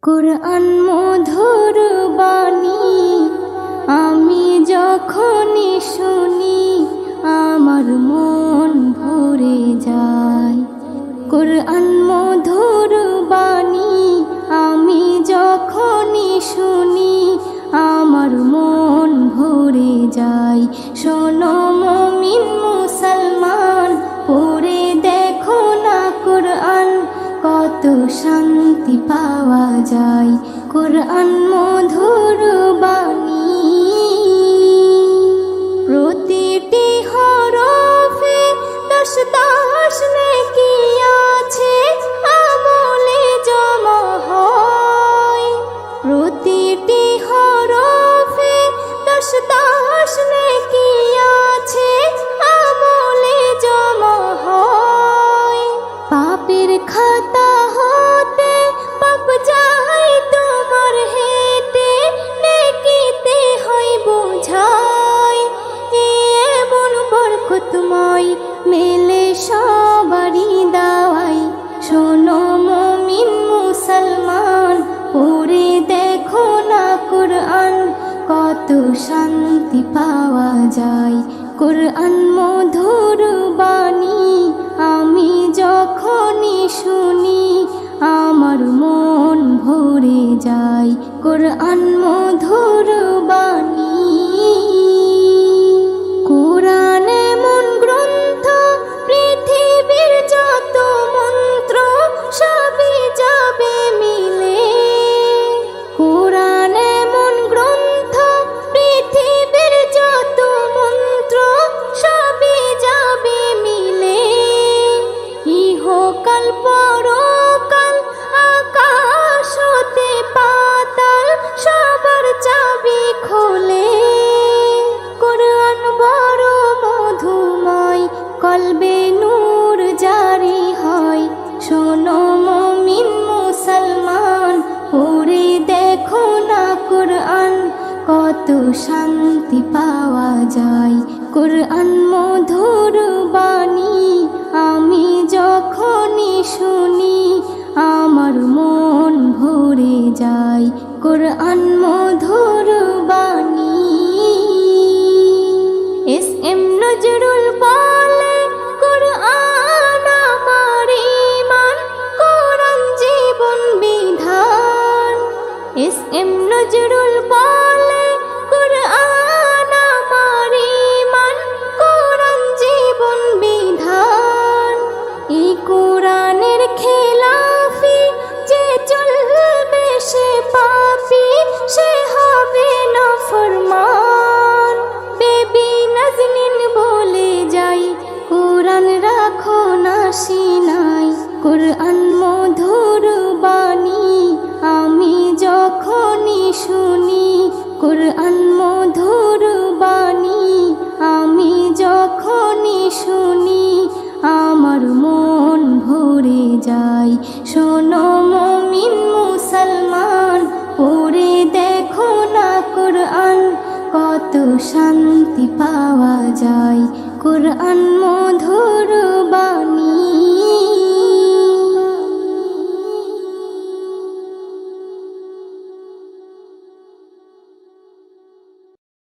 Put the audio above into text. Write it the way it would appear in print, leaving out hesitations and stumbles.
কুরআন মধুর বাণী আমি যখনই শুনি আমার মন ভরে যায়। কুরআন মধুর বাণী আমি যখনই শুনি আমার মন ভরে যায়। শোনো মুমিন মুসলমান, পড়ে দেখো না কুরআন, কত শান্তি পাওয়া যায়। কুরআন মধুর বাণী প্রতিটি হরফে 10 নেকি আছে, আমলে জমা হয়। প্রতিটি হরফে 10 নেকি আছে, আমলে জমা হয়। পাপের খাতা হতে পাপ যায় তোমার হেঁটে, নেকিতে হয় বোঝাই। এমন বরকতময় মেলে সবারই দাওয়াই। শোনো মুমিন মুসলমান, পড়ে দেখো না কুরআন, কত শান্তি পাওয়া যায়। কুরআন মধুর বাণী আমি যখনই শুনি আমার মন ভরে যায়। কুরআন মধুর বাণী কুরআন এমন গ্রন্থ, পৃথিবীর যত মন্ত্র সবই যাবে মিলে। কুরআন এমন গ্রন্থ, পৃথিবীর যত মন্ত্র সবই যাবে মিলে। ইহকাল পরকাল আকাশ হতে পাতাল সবার চাবি খোলে। কুরআন বড় মধুময়, কলবে নূর জারি হয়। শোনো মুমিন মুসলমান, পড়ে দেখো না কুরআন, কত শান্তি পাওয়া যায়। কুরআন মধুর বাণী আমি যখনই শুনি আমার মন ভরে যায়। কুরআন মধুর বাণী এস.এম. নজরুল বলে, কুরআন আমার ঈমান, কুরআন জীবন বিধান। এস.এম. নজরুল বলে, কুরআন আমার ঈমান, কুরআন জীবন বিধান। এই কুরআনের খেলাফি যে চলবে সে পাপী, সে হবে নাফরমান। বেবি নাজনীন বলে যাই, কুরআন রাখো না সিনায়। কুরআন মধুর বাণী আমি যখনই শুনি, কুরআন মধুর বাণী আমি যখনই শুনি আমার মন ভরে যায়। শোনো মুমিন মুসলমান, পড়ে দেখো না কুরআন, কত শান্তি পাওয়া যায়। কুরআন মধুর বাণী।